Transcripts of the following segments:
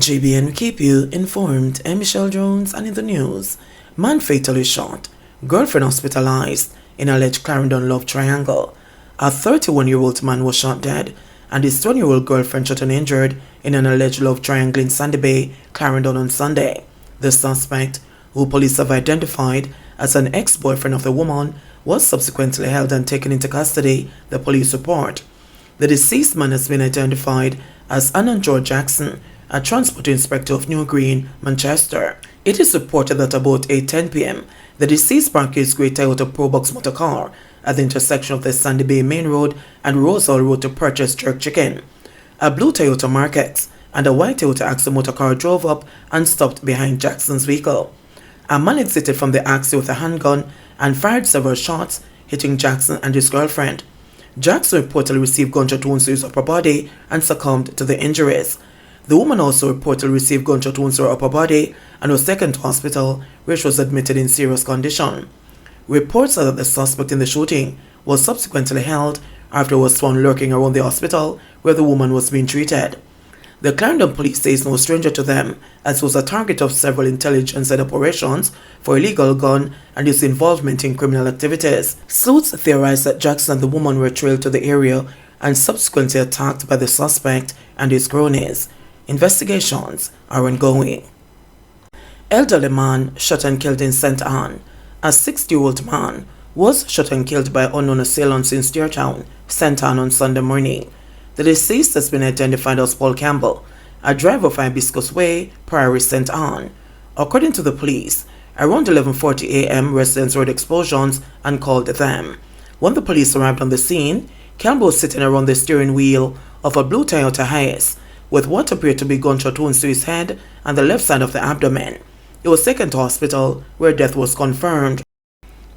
JBNN will keep you informed. I'm Michelle Jones, and in the news, man fatally shot, girlfriend hospitalized in alleged Clarendon love triangle. A 31-year-old man was shot dead, and his 20-year-old girlfriend shot and injured in an alleged love triangle in Sandy Bay, Clarendon on Sunday. The suspect, who police have identified as an ex-boyfriend of the woman, was subsequently held and taken into custody, the police report. The deceased man has been identified as Anand George Jackson, a transport inspector of New Green, Manchester. It is reported that about 8:10 p.m., the deceased parked his grey Toyota Probox motor car at the intersection of the Sandy Bay Main Road and Rosehall Road to purchase jerk chicken. A blue Toyota Mark-X and a white Toyota Axle motor car drove up and stopped behind Jackson's vehicle. A man exited from the Axle with a handgun and fired several shots, hitting Jackson and his girlfriend. Jackson reportedly received gunshot wounds to his upper body and succumbed to the injuries. The woman also reportedly received gunshot wounds to her upper body and was taken to hospital, where she was admitted in serious condition. Reports are that the suspect in the shooting was subsequently held after he was found lurking around the hospital where the woman was being treated. The Clarendon police say is no stranger to them, as he was a target of several intelligence-led operations for illegal gun and his involvement in criminal activities. Sleuths theorize that Jackson and the woman were trailed to the area and subsequently attacked by the suspect and his cronies. Investigations are ongoing. Elderly man shot and killed in St. Anne. A 60-year-old man was shot and killed by unknown assailants in Steertown, St. Anne on Sunday morning. The deceased has been identified as Paul Campbell, a driver of Hibiscus Way, Priory, St. Anne. According to the police, around 11:40 a.m. residents heard explosions and called them. When the police arrived on the scene, Campbell was sitting around the steering wheel of a blue Toyota Hiace with what appeared to be gunshot wounds to his head and the left side of the abdomen. He was taken to hospital, where death was confirmed.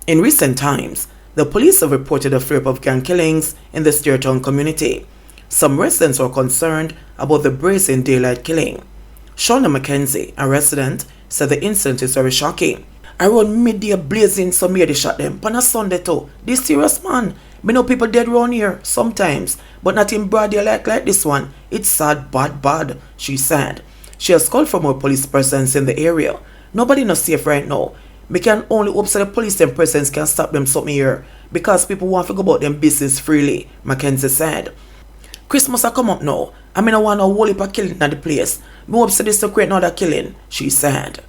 In recent times, the police have reported a flurry of gang killings in the Steertown community. Some residents were concerned about the brazen daylight killing. Shauna McKenzie, a resident, said the incident is very shocking. Around midday blazing, some here they shot them. On a Sunday too. This serious man. Me know people dead around here sometimes, but not in broad daylight like this one. It's sad, bad, she said. She has called for more police presence in the area. Nobody not safe right now. Me can only hope that the police and presence can stop them something here, because people want to go about them business freely, Mackenzie said. Christmas a come up now. I mean, I want a whole heap of killing at the place. Me hope this to create another killing, she said.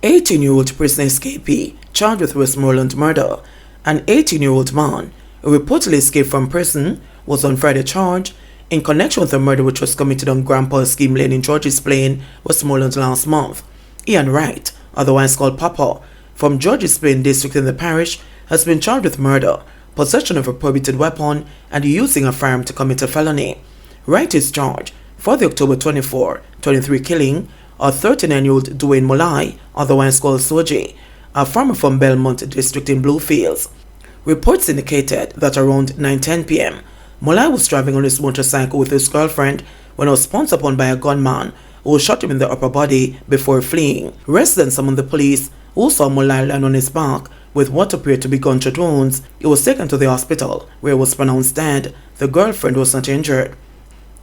18-year-old prisoner escapee charged with Westmoreland murder. An 18-year-old man who reportedly escaped from prison was on Friday charged in connection with a murder which was committed on Grandpa's Scheme Lane in George's Plain, Westmoreland last month. Ian Wright, otherwise called Papa, from George's Plain district in the parish, has been charged with murder, possession of a prohibited weapon, and using a firearm to commit a felony. Wright is charged for the October 23 killing of 39-year-old Dwayne Molai, otherwise called Soji, a farmer from Belmont district in Bluefields. Reports indicated that around 9:10 p.m., Molai was driving on his motorcycle with his girlfriend when he was pounced upon by a gunman who shot him in the upper body before fleeing. Residents summoned the police, who saw Molai land on his back with what appeared to be gunshot wounds. He was taken to the hospital, where he was pronounced dead. The girlfriend was not injured.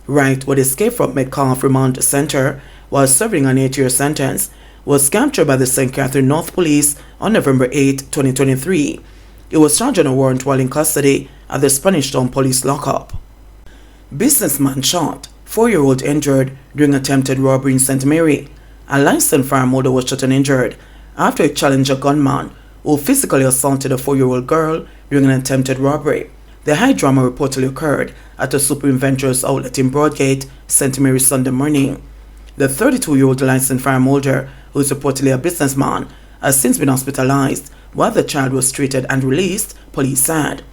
Wright, who had escaped from Metcalfe Remand Center while serving an 8-year sentence, was captured by the St. Catherine North Police on November 8, 2023. He was charged on a warrant while in custody at the Spanish Town Police lockup. Businessman shot, 4-year-old injured during attempted robbery in St. Mary. A licensed firearm holder was shot and injured after he challenged a gunman who physically assaulted a 4-year-old girl during an attempted robbery. The high drama reportedly occurred at a Supreme Ventures outlet in Broadgate, St. Mary Sunday morning. The 32-year-old licensed firearm holder, who is reportedly a businessman, has since been hospitalized while the child was treated and released, police said.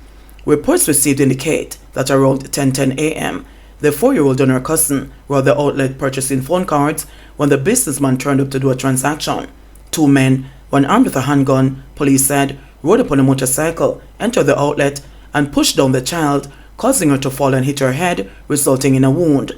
Reports received indicate that around 10:10 a.m., the 4-year-old and her cousin were at the outlet purchasing phone cards when the businessman turned up to do a transaction. 2 men, one armed with a handgun, police said, rode upon a motorcycle, entered the outlet, and pushed down the child, causing her to fall and hit her head, resulting in a wound.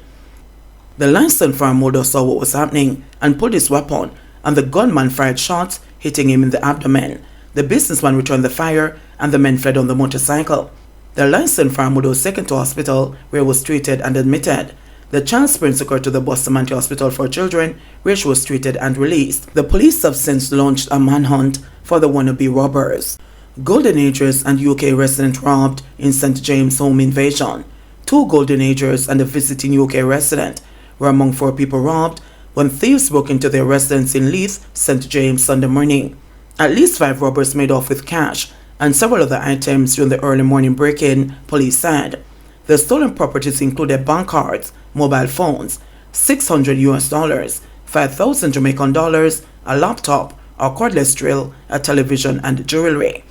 The licensed firearm holder saw what was happening and pulled his weapon, and the gunman fired shots, hitting him in the abdomen. The businessman returned the fire, and the men fled on the motorcycle. The licensed firearm holder was taken to hospital, where he was treated and admitted. The child sprints occurred to the Bustamante Hospital for Children, where she was treated and released. The police have since launched a manhunt for the wannabe robbers. Golden Agers and UK resident robbed in St. James home invasion. 2 Golden Agers and a visiting UK resident were among 4 people robbed when thieves broke into their residence in Leith, St. James Sunday morning. At least 5 robbers made off with cash and several other items during the early morning break-in, police said. The stolen properties included bank cards, mobile phones, $600, 5,000 Jamaican dollars, a laptop, a cordless drill, a television, and jewelry.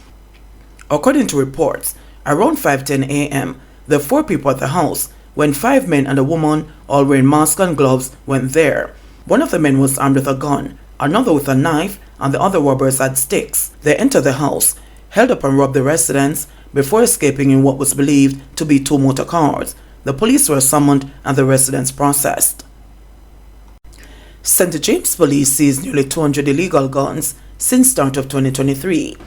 According to reports, around 5:10 a.m., the 4 people at the house, when 5 men and a woman, all wearing masks and gloves, went there. One of the men was armed with a gun, another with a knife, and the other robbers had sticks. They entered the house, held up and robbed the residents before escaping in what was believed to be 2 motor cars. The police were summoned and the residents processed. St. James Police seized nearly 200 illegal guns since start of 2023.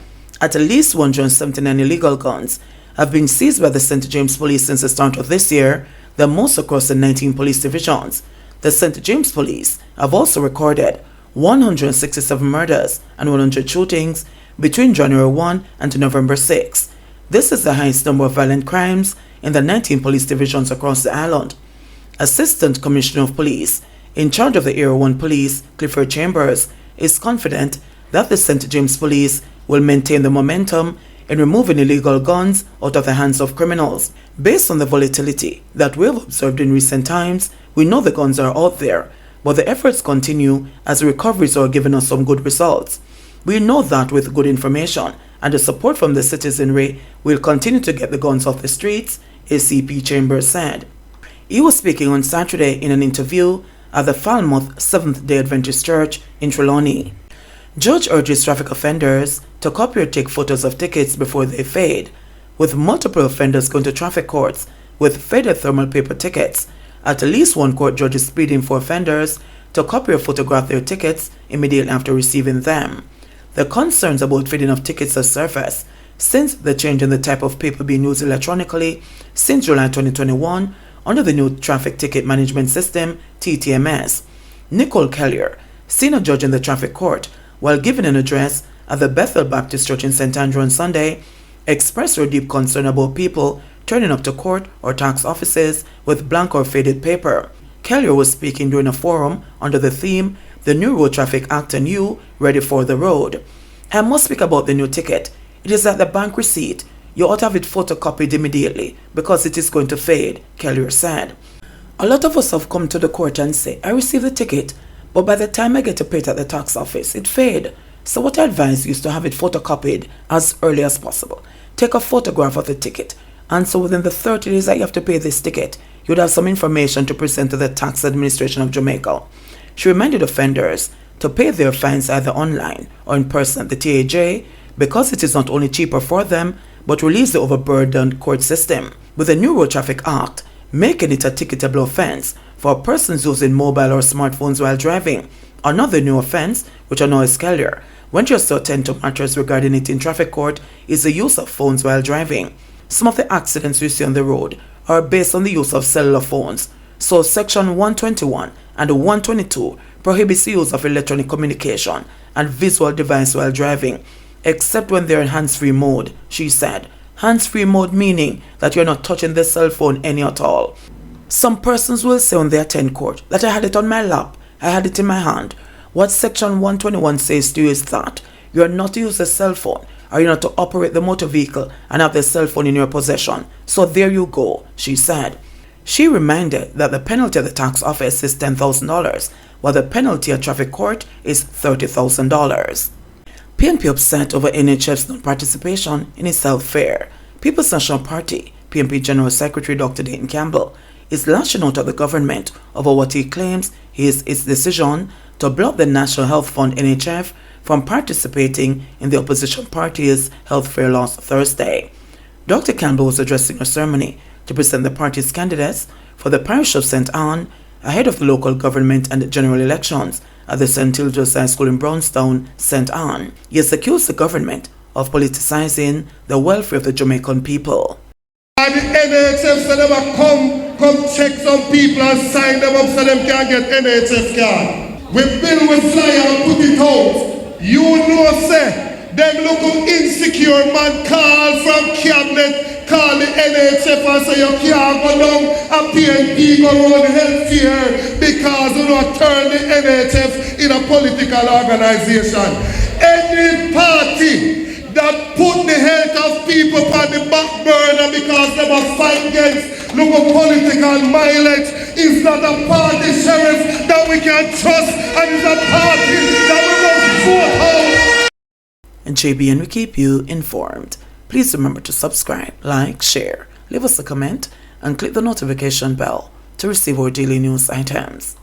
At least 179 illegal guns have been seized by the St. James Police since the start of this year, the most across the 19 police divisions. The St. James Police have also recorded 167 murders and 100 shootings between January 1 and November 6. This is the highest number of violent crimes in the 19 police divisions across the island. Assistant Commissioner of Police in charge of the Area 1 Police, Clifford Chambers, is confident that the St. James Police will maintain the momentum in removing illegal guns out of the hands of criminals. Based on the volatility that we have observed in recent times, we know the guns are out there, but the efforts continue as the recoveries are giving us some good results. We know that with good information and the support from the citizenry, we'll continue to get the guns off the streets, ACP Chambers said. He was speaking on Saturday in an interview at the Falmouth Seventh-day Adventist Church in Trelawney. Judge urges traffic offenders to copy or take photos of tickets before they fade, with multiple offenders going to traffic courts with faded thermal paper tickets. At least 1 court judge is pleading for offenders to copy or photograph their tickets immediately after receiving them. The concerns about fading of tickets have surfaced since the change in the type of paper being used electronically since July 2021 under the new Traffic Ticket Management System, TTMS. Nicole Kellier, senior judge in the traffic court, while giving an address at the Bethel Baptist Church in St. Andrew on Sunday, expressed her deep concern about people turning up to court or tax offices with blank or faded paper. Kellier was speaking during a forum under the theme, The New Road Traffic Act and You, Ready for the Road. I must speak about the new ticket. It is like the bank receipt. You ought to have it photocopied immediately because it is going to fade, Kellier said. A lot of us have come to the court and say, I received the ticket, but by the time I get to pay it at the tax office, it fade. So what I advise you is to have it photocopied as early as possible. Take a photograph of the ticket, and so within the 30 days that you have to pay this ticket, you'd have some information to present to the Tax Administration of Jamaica. She reminded offenders to pay their fines either online or in person at the TAJ because it is not only cheaper for them, but relieves the overburdened court system. With the new Road Traffic Act, making it a ticketable offense for persons using mobile or smartphones while driving. Another new offense, which annoys Kellier, when she has to attend to matters regarding it in traffic court, is the use of phones while driving. Some of the accidents we see on the road are based on the use of cellular phones. So Section 121 and 122 prohibits the use of electronic communication and visual device while driving, except when they're in hands-free mode, she said. Hands-free mode meaning that you're not touching the cell phone any at all. Some persons will say when they attend court that I had it on my lap, I had it in my hand. What Section 121 says to you is that you are not to use a cell phone, or you're not to operate the motor vehicle and have the cell phone in your possession. So there you go, she said. She reminded that the penalty at the tax office is $10,000, while the penalty at traffic court is $30,000. PNP upset over NHF's non-participation in its health fair. People's National Party, PNP General Secretary Dr. Dayton Campbell, is lashing out at the government over what he claims is its decision to block the National Health Fund NHF from participating in the opposition party's health fair last Thursday. Dr. Campbell was addressing a ceremony to present the party's candidates for the parish of St. Anne ahead of the local government and general elections at the St. Hilda's High School in Brownstown, St. Anne. He has accused the government of politicizing the welfare of the Jamaican people. And the NHF said never come come check some people and sign them up so them can get NHS card. We bill with flyer and put it out. You know say, them look insecure man call from cabinet, call the NHS and say you can't go down and PNP go run healthcare because you don't turn the NHS in a political organization. Any party that put the health of people on the back burner because they must fight against political mileage is not a party, sheriff, that we can trust, and is a party that we must vote out. And JBN will keep you informed. Please remember to subscribe, like, share, leave us a comment, and click the notification bell to receive our daily news items.